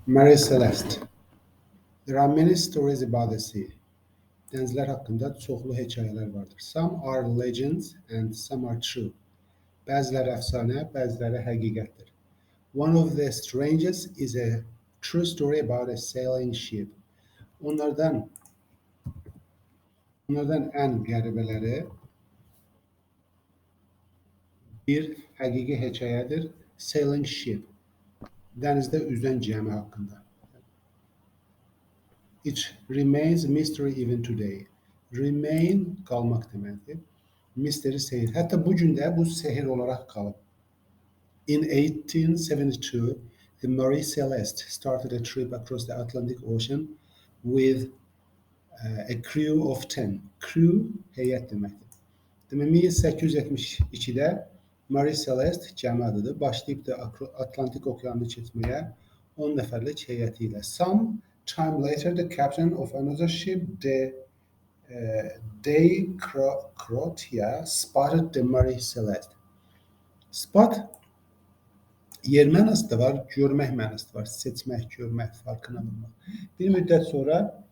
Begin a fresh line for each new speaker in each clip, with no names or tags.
Mary Celeste. There are many stories about the sea. Denizler hakkında çoxlu hekayələr vardır. Some are legends and some are true. Bəziləri əfsanə, bəziləri həqiqətdir. One of the strangest is a true story about a sailing ship. Onlardan onlardan ən qəribələri bir həqiqi hekayədir. Sailing ship. Dənizdə üzən gəmi haqqında. It remains mystery even today. Remain qalmaq deməkdir. Mystery sehir. Hətta bu gün də bu sehir olaraq qalıb. In 1872, the Marie Celeste started a trip across the Atlantic Ocean with a crew of 10. Crew heyət deməkdir. Demək 1872-də Marie Celeste gəmi adıdır. Başlayıbdı Atlantik okeanını keçməyə 10 nəfərlik heyəti ilə. Some time later, the captain of another ship, De Crotia, spotted the Marie Celeste. Spot yer mənası da var, görmək mənası da var. Seçmək, görmək, farkına varmaq. Bir müddət sonra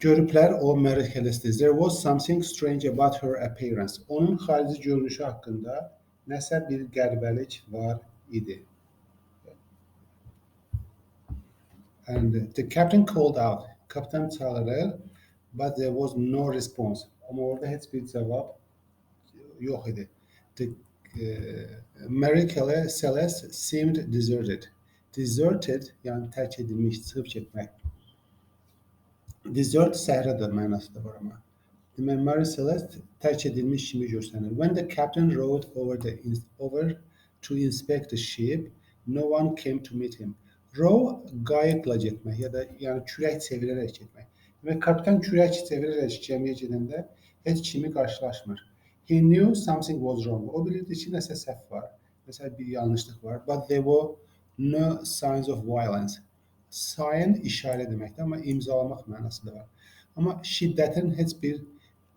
görüblər o Marie Celeste. There was something strange about her appearance. Onun xarici görünüşü haqqında nəsə bir qəribəlik var idi. And the captain called out. Kapitan çağırır, but there was no response. Amma orada heç bir cavab yox idi. The Marie Celeste seemed deserted. Deserted, yəni tərk edilmiş, çıxıb getmək. Desert səhra da mənası da var amma. Demək, Marie Celeste tərk edilmiş kimi göstərir. When the captain rowed over to inspect the ship, no one came to meet him. Row qayıqla getmək ya da yəni kürək çevirərək getmək. Demək, kapitan kürək çevirərək gəmiyə gedəndə heç kimi qarşılaşmır. He knew something was wrong. O bilirdi ki, nəsə səhv var, nəsə bir yanlışlıq var. But there were no signs of violence. Sign işarə deməkdir, amma imzalamaq mənası da var. Amma şiddətin heç bir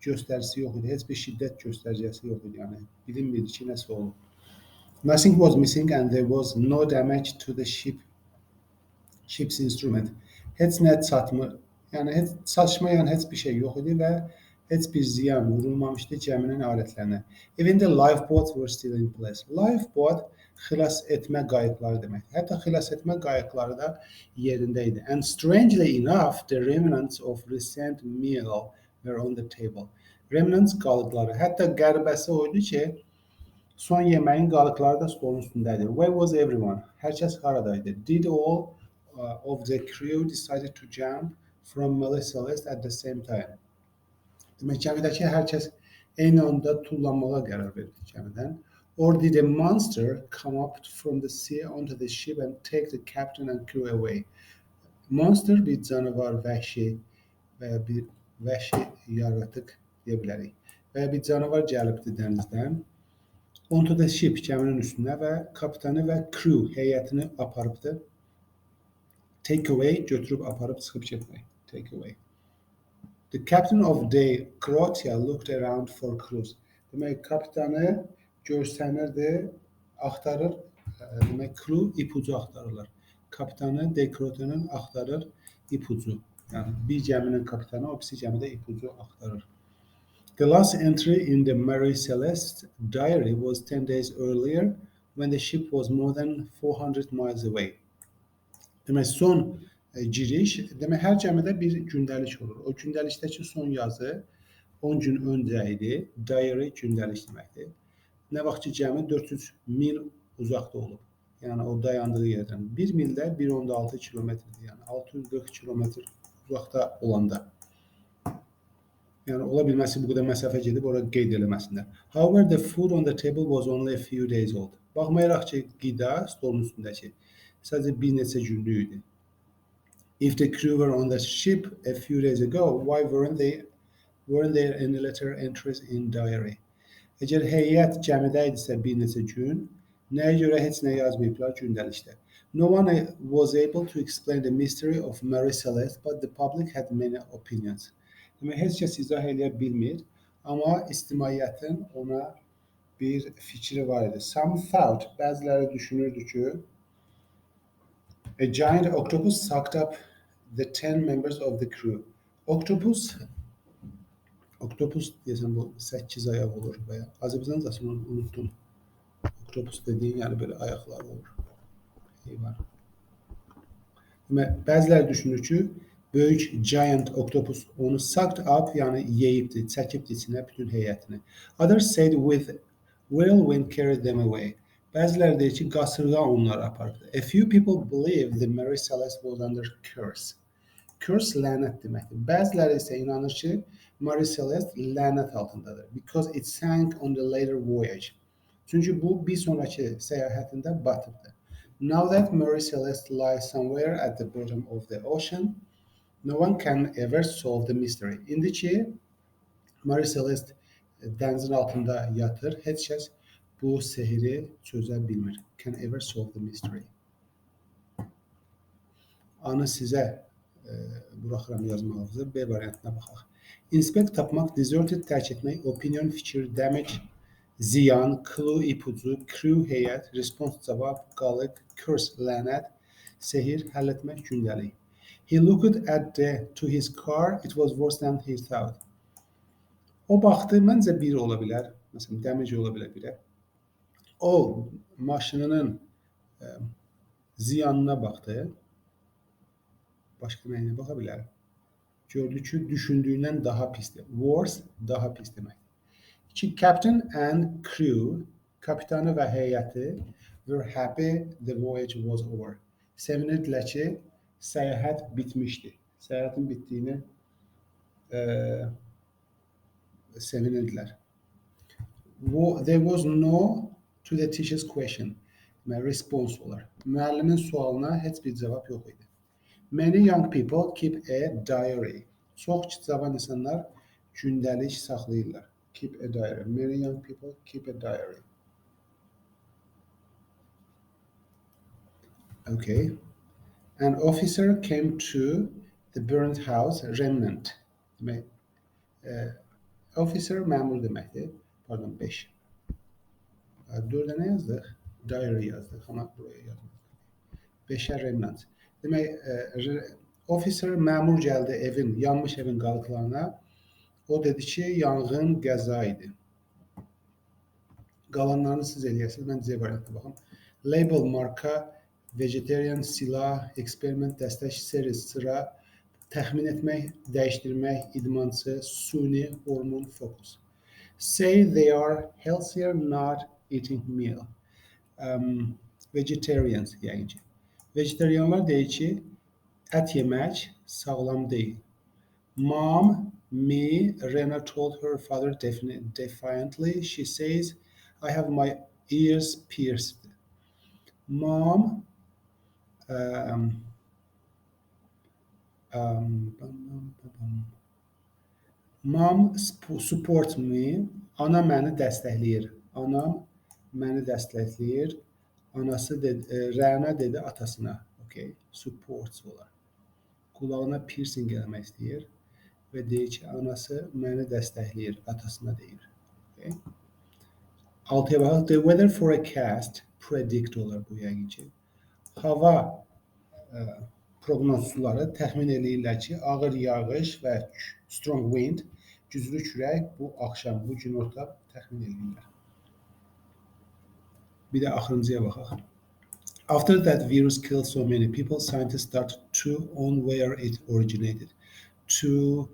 göstəricisi yox idi, heç bir şiddət göstəricisi yox idi. Yəni bilinmirdi ki, nəsə olub. Nothing was missing and there was no damage to the ship's instrument. Heç nə çatmır, yəni heç çatışmayan heç bir şey yox idi və heç bir ziyan vurulmamışdı gəminin alətlərinə. Even the lifeboats were still in place. Lifeboat xilas etmə qayıqları deməkdir. Hətta xilas etmə qayıqları da yerində idi. And strangely enough, the remnants of recent meal were on the table. Remnants qalıqları. Hətta qəribəsi o idi ki, son yeməyin qalıqları da stolun üstündədir. Where was everyone? Hər kəs haradaydı? Did all of the crew decided to jump from Marie Celeste at the same time? Demək, gəmidəki hər kəs eyni anda tullanmağa qərar verdi gəmidən. Or did a monster come up from the sea onto the ship and take the captain and crew away? Monster bir canavar, vəhşi və ya bir vəhşi yaratıq deyə bilərik. Və ya bir canavar gəlibdi dənizdən. Onto the ship gəminin üstünə və kapitanı və crew heyətini aparıbdı. Take away götürüb aparıb çıxıb getmək. Take away. The captain of the Croatia looked around for crews. Demək, kapitanı görsənirdi, axtarır, demək, crew ipucu axtarırlar. Kapitanı de Croatia'nın axtarır ipucu. Yəni bir gəminin kapitanı o birisi gəmidə ipucu axtarır. The last entry in the Marie Celeste diary was 10 days earlier when the ship was more than 400 miles away. Demək, son giriş, demək, hər gəmidə bir gündəlik olur. O gündəlikdəki son yazı 10 gün öncə idi. Diary gündəlik deməkdir. Nə vaxt ki, gəmi 400 mil uzaqda olub. Yəni o dayandığı yerdən. 1 mildə 1.6 kilometrdir. Yəni 640 kilometr uzaqda olanda. Yəni ola bilməsi bu qədər məsafə gedib ora qeyd eləməsinlər. However, the food on the table was only a few days old. Baxmayaraq ki, qida stolun üstündəki sadəcə bir neçə günlük idi. If the crew were on the ship a few days ago, why weren't there any letter entries in diary? Əgər heyət gəmidə idisə bir neçə gün, nəyə görə heç nə yazmayıblar gündəlikdə? No one was able to explain the mystery of Marie Celeste, but the public had many opinions. Demək, heç kəs izah eləyə bilmir, amma ictimaiyyətin ona bir fikri var idi. Some thought, bəziləri düşünürdü ki, A giant octopus sucked up the 10 members of the crew. Octopus deyəsən bu 8 ayaq olur və ya Azərbaycancasını unutdum. Octopus dediyin yəni belə ayaqları olur. Heyvan. Bəziləri düşünür ki, böyük giant octopus onu sucked up, yəni yeyibdi, çəkibdi içinə bütün heyətini. Others said with whirlwind carried them away. Bəziləri deyir ki, qasırğa onları apardı. A few people believe the Mary Celeste was under curse. Curse lənət deməkdir. Bəziləri isə inanır ki, Mary Celeste lənət altındadır. Because it sank on the later voyage. Çünki bu bir sonraki səyahətində batıbdı. Now that Mary Celeste lies somewhere at the bottom of the ocean, no one can ever solve the mystery. İndi ki, Mary Celeste dənizin altında yatır, heç kəs bu sehri çözə bilmir. Can ever solve the mystery. Anı sizə buraxıram yazmağınızı. B variantına baxaq. Inspect tapmaq, deserted tərk etmək, opinion, fikir, damage, ziyan, clue, ipucu, crew, heyət, response, cavab, qalıq, curse, lənət, sehir, həll etmək, gündəlik. He looked to his car, it was worse than he thought. O baxdı, məncə bir ola bilər. Məsələn, damage ola bilər birə. O, maşınının ziyanına baxdı. Başqa nəyinə baxa bilər? Gördü ki, düşündüyündən daha pisdir. Worse, daha pis deməkdir. Captain and crew, kapitanı və heyəti were happy the voyage was over. Sevinirdilər ki, səyahət bitmişdi. Səyahətin bitdiyini sevinirdilər. There was no to the teacher's question. Response olar. Müəllimin sualına heç bir cavab yox idi. Many young people keep a diary. Çox cavan insanlar gündəlik saxlayırlar. Keep a diary. Many young people keep a diary. Okay. An officer came to the burned house, remnant. Officer məmur deməkdir. Pardon, 5. 4-ə nə yazdıq? Diary yazdıq. Amma buraya yazmadık. 5-ə remnant. Demək, officer məmur gəldi evin, yanmış evin qalıqlarına. O dedi ki, yanğın qəza idi. Qalanlarını siz eləyəsiniz. Mən C variantına baxım. Label, marka, vegetarian, silah, experiment, dəstək, series, sıra, təxmin etmək, dəyişdirmək, idmançı, suni, hormon, fokus. Say they are healthier not eating meal. Vegetarians, yəni ki. Vegetarianlar deyir ki, ət yemək sağlam deyil. Mom, me, Rena told her father defiantly. She says, I have my ears pierced. Mom, Mom supports me. Ana məni dəstəkləyir. Anam məni dəstəkləyir. Anası dedi, Rəna dedi atasına. Okay, supports olar. Qulağına piercing eləmək istəyir və deyir ki, anası məni dəstəkləyir, atasına deyir. Okay. 6-ya baxaq. The weather forecast predict olar bu yəqin ki. Hava proqnozçuları təxmin eləyirlər ki, ağır yağış və strong wind, güclü külək bu axşam, bu günorta təxmin eləyirlər. Bir də axırıncıya baxaq. After that virus killed so many people, scientists started to on where it originated. To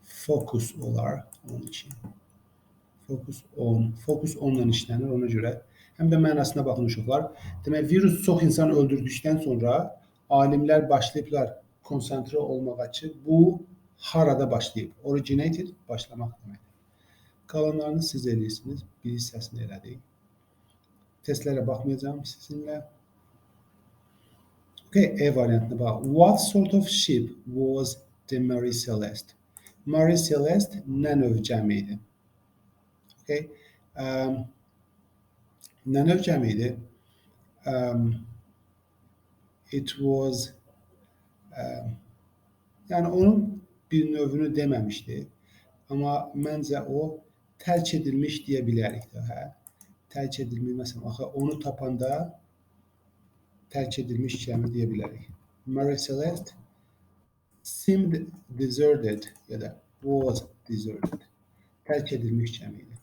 focus olar onun için. Focus onla işlənir, ona görə. Həm də mənasına baxın uşaqlar. Demək, virus çox insan öldürdükdən sonra alimlər başlayıblar konsantre olmağa ki, bu harada başlayıb. Originated, başlamaq deməkdir. Qalanlarını siz eləyirsiniz, bir hissəsini elədik. Testlərə baxmayacağım sizinlə. Okay, E variantına bax. What sort of ship was the Mary Celeste? Mary Celeste nə növ gəmi idi? Okay. Nə növ gəmi idi? It was yəni onun bir növünü deməmişdi. Amma məncə o tərk edilmiş deyə bilərik də, hə? Tərk edilmiş, məsələn, axı onu tapanda tərk edilmiş gəmi deyə bilərik. Mary Celeste seemed deserted ya da was deserted. Terk edilmiş gemiydi.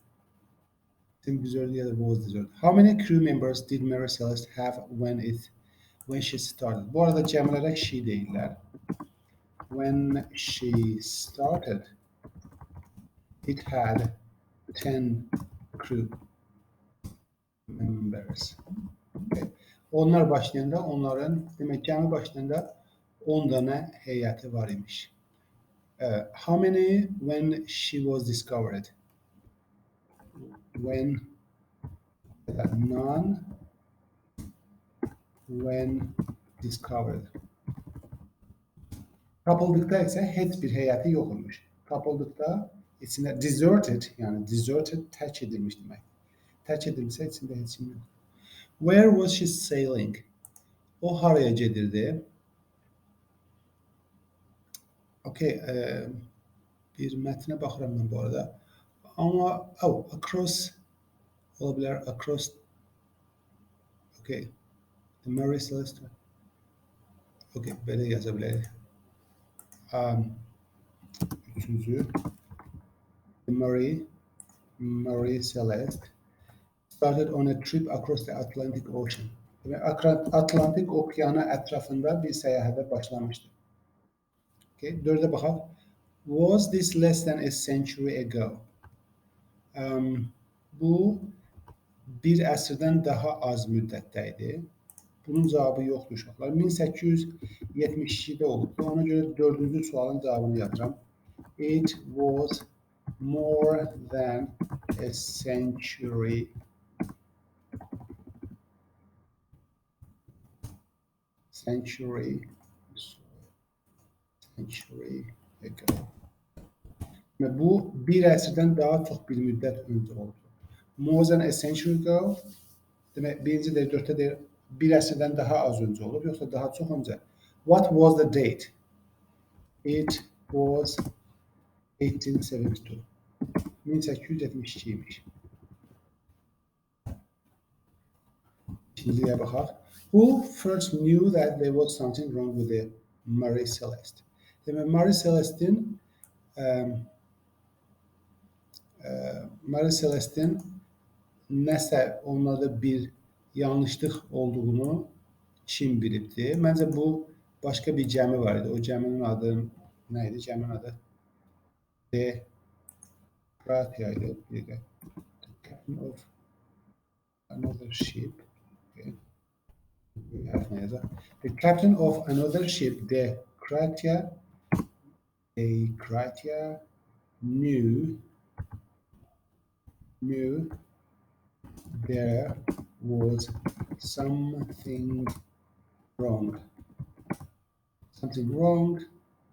Seemed deserted ya da was deserted. How many crew members did Mary Celeste have when she started? Bu arada gəmilərə she deyirlər. When she started, it had 10 crew members. Okay. Onlar başlayanda onların, demek gəmi başlayanda 10 dənə heyəti var imiş. How many when she was discovered? When none when discovered. Tapıldıqda isə heç bir heyəti yox imiş. Tapıldıqda içində deserted, yəni deserted tərk edilmiş demək. Tərk edilmişsə içində heç kim yox. Where was she sailing? O haraya gedirdi? Okay, bir mətnə baxıram mən bu arada. Amma across ola bilər, across. Okay. The Mary Celeste. Okay, belə yaza bilərik. Üçüncü. The Mary Celeste started on a trip across the Atlantic Ocean. Atlantik okyanı ətrafında bir səyahətə başlamışdı. Okay, 4-ə baxaq. Was this less than a century ago? Bu bir əsrdən daha az müddətdə idi. Bunun cavabı yoxdur uşaqlar. 1872-də olubdu. Ona görə 4-cü sualın cavabını yazıram. It was more than a century ago. Bu bir əsrdən daha çox bir müddət öncə oldu. More than a century ago demək birinci deyir, 4-də deyir, bir əsrdən daha az öncə olub, yoxsa daha çox öncə. What was the date? It was 1872. 1872 imiş. İkinciyə baxaq. Who first knew that there was something wrong with the Mary Celeste? Demək, Mary Celeste'in nəsə onlarda bir yanlışlıq olduğunu kim bilibdi? Məncə bu başqa bir gəmi var idi. O gəminin adı nə idi? Gəminin adı The Kratia idi. The captain of another ship. Okay. The captain of another ship, the Kratia knew there was something wrong.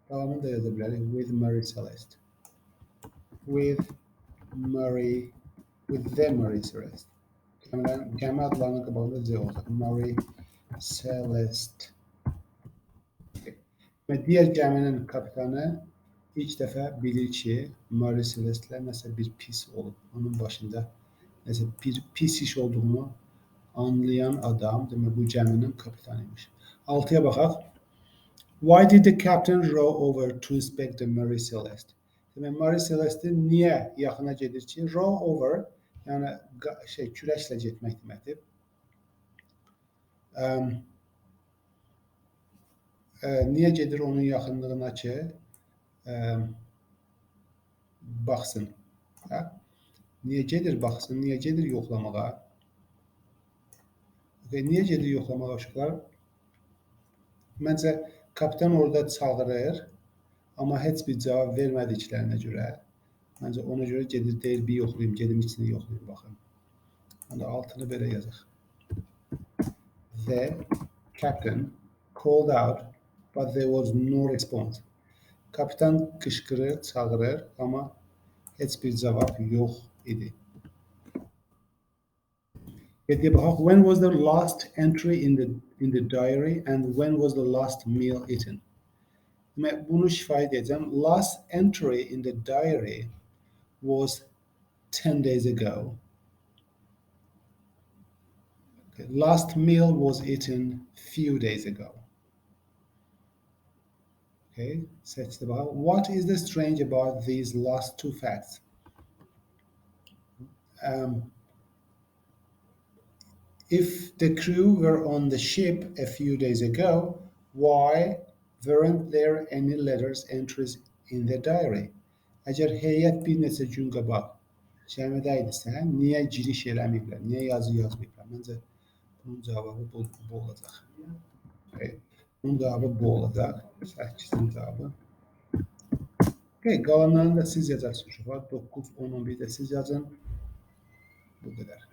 Devamında yazabiliriz. With Mary Celeste. With the Mary Celeste. Gəmi adlarının qabağında Z olacaq. Mary Celeste. Okay. Və digər gəminin kapitanı ilk dəfə bilir ki, Mary Celeste-lə nəsə bir pis olub. Onun başında nəsə bir pis iş olduğunu anlayan adam, demək bu gəminin kapitanıymış. 6-ya baxaq. Why did the captain row over to inspect the Mary Celeste? Demək, Mary Celeste niyə yaxına gedir ki? Row over, yəni kürəklə getmək deməkdir. Niyə gedir onun yaxınlığına ki, baxsın? Niyə gedir baxsın? Niyə gedir yoxlamağa? Niyə gedir yoxlamağa uşaqlar? Məncə, kapitan orada çağırır, amma heç bir cavab vermədiklərinə görə, məncə ona görə gedir, deyir, bir yoxlayayım, gedim içini yoxlayayım, baxın. Yəni, altını belə yazıq. The captain called out, but there was no response. Kapitan qışqırır, çağırır, amma heç bir cavab yox idi. When was the last entry in the diary and when was the last meal eaten? Bunu şifahi edeceğim. Last entry in the diary was 10 days ago. Last meal was eaten few days ago. Okay, seç the about. What is the strange about these last two facts? Um, if the crew were on the ship a few days ago, why weren't there any letters entries in the diary? Əgər heyət bir neçə gün qabaq cəmidə idisə, niyə giriş eləməyiblər? Niyə yazı yazmayıblar? Məncə bunun cavabı bu olacaq. Okay. Bunun cavabı bu olacaq. 8-in cavabı. Okay, qalanlarını da siz yazarsınız uşaqlar. 9, 10, 11 də siz yazın. Bu qədər.